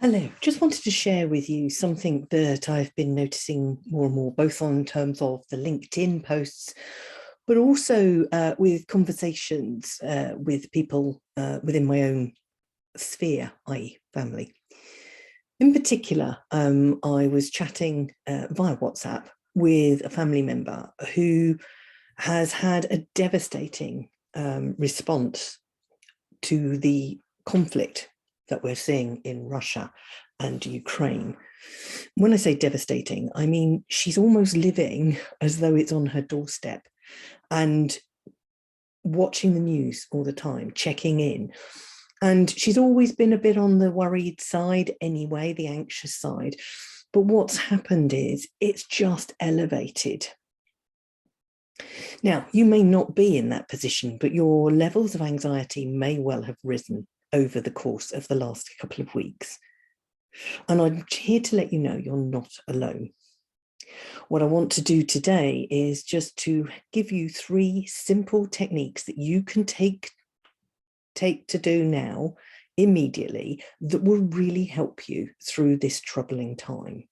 Hello, just wanted to share with you something that I've been noticing more and more, both on terms of the LinkedIn posts, but also with conversations with people within my own sphere, i.e. family. In particular, I was chatting via WhatsApp with a family member who has had a devastating response to the conflict that we're seeing in Russia and Ukraine. When I say devastating, I mean she's almost living as though it's on her doorstep and watching the news all the time, checking in. And she's always been a bit on the worried side anyway, the anxious side. But what's happened is it's just elevated. Now, you may not be in that position, but your levels of anxiety may well have risen over the course of the last couple of weeks. And I'm here to let you know you're not alone. What I want to do today is just to give you 3 simple techniques that you can take to do now immediately that will really help you through this troubling time.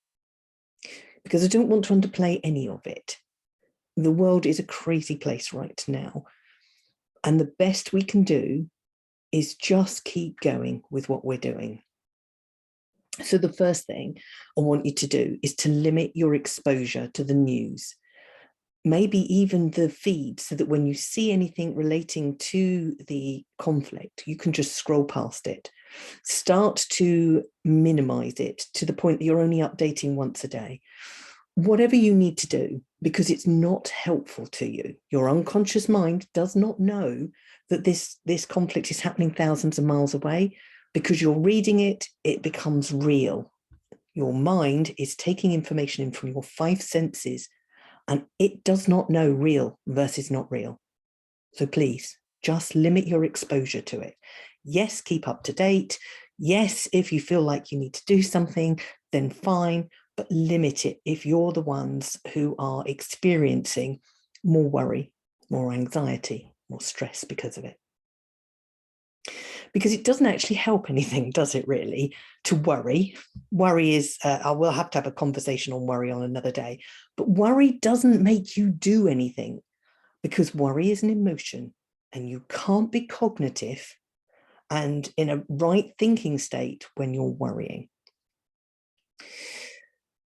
Because I don't want to underplay any of it. The world is a crazy place right now. And the best we can do is just keep going with what we're doing. So the first thing I want you to do is to limit your exposure to the news, maybe even the feed, so that when you see anything relating to the conflict, you can just scroll past it. Start to minimize it to the point that you're only updating once a day. Whatever you need to do, because it's not helpful to you. Your unconscious mind does not know that this conflict is happening thousands of miles away. Because you're reading it, it becomes real. Your mind is taking information in from your 5 senses, and it does not know real versus not real. So please, just limit your exposure to it. Yes, keep up to date. Yes, if you feel like you need to do something, then fine, but limit it if you're the ones who are experiencing more worry, more anxiety, more stress because of it. Because it doesn't actually help anything, does it really, to worry? Worry is, I will have to have a conversation on worry on another day, but worry doesn't make you do anything, because worry is an emotion and you can't be cognitive and in a right thinking state when you're worrying.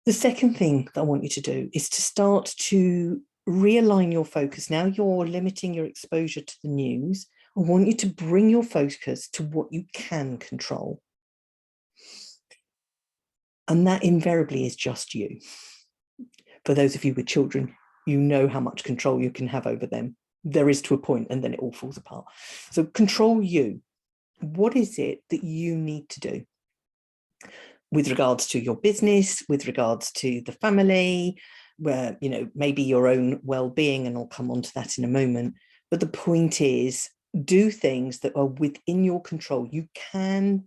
The second thing that I want you to do is to start to realign your focus. Now you're limiting your exposure to the news. I want you to bring your focus to what you can control. And that invariably is just you. For those of you with children, you know how much control you can have over them. There is to a point, and then it all falls apart. So control you. What is it that you need to do? With regards to your business, with regards to the family, where, maybe your own well-being, and I'll come on to that in a moment. But the point is, do things that are within your control. You can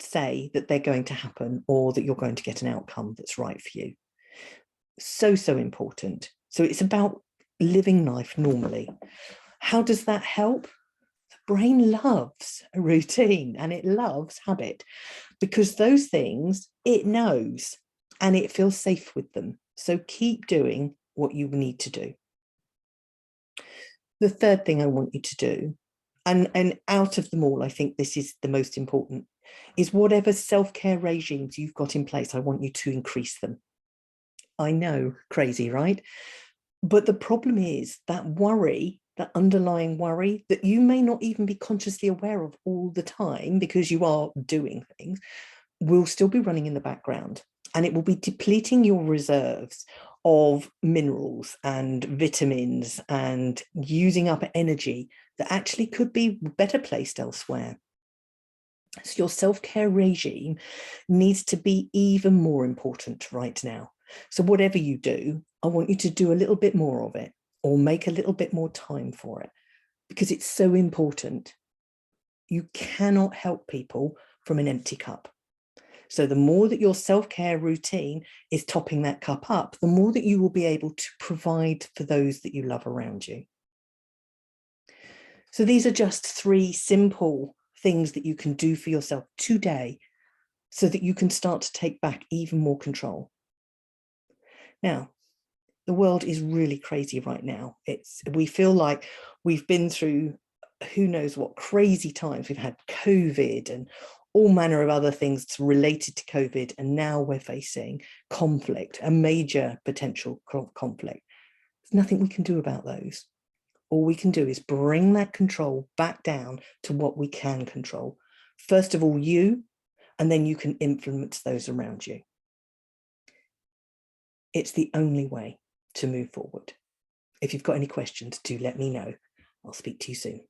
say that they're going to happen, or that you're going to get an outcome that's right for you. So important. So it's about living life normally. How does that help? The brain loves a routine and it loves habit, because those things it knows and it feels safe with them. So keep doing what you need to do. The third thing I want you to do, and out of them all, I think this is the most important, is whatever self-care regimes you've got in place, I want you to increase them. I know, crazy, right? But the problem is that worry, that underlying worry that you may not even be consciously aware of all the time because you are doing things, will still be running in the background, and it will be depleting your reserves of minerals and vitamins and using up energy that actually could be better placed elsewhere. So your self-care regime needs to be even more important right now. So whatever you do, I want you to do a little bit more of it, or make a little bit more time for it, because it's so important. You cannot help people from an empty cup. So the more that your self-care routine is topping that cup up, the more that you will be able to provide for those that you love around you. So these are just 3 simple things that you can do for yourself today so that you can start to take back even more control. Now, the world is really crazy right now. We feel like we've been through who knows what crazy times. We've had COVID and all manner of other things related to COVID, and now we're facing conflict, a major potential conflict. There's nothing we can do about those. All we can do is bring that control back down to what we can control. First of all, you, and then you can influence those around you. It's the only way to move forward. If you've got any questions, do let me know. I'll speak to you soon.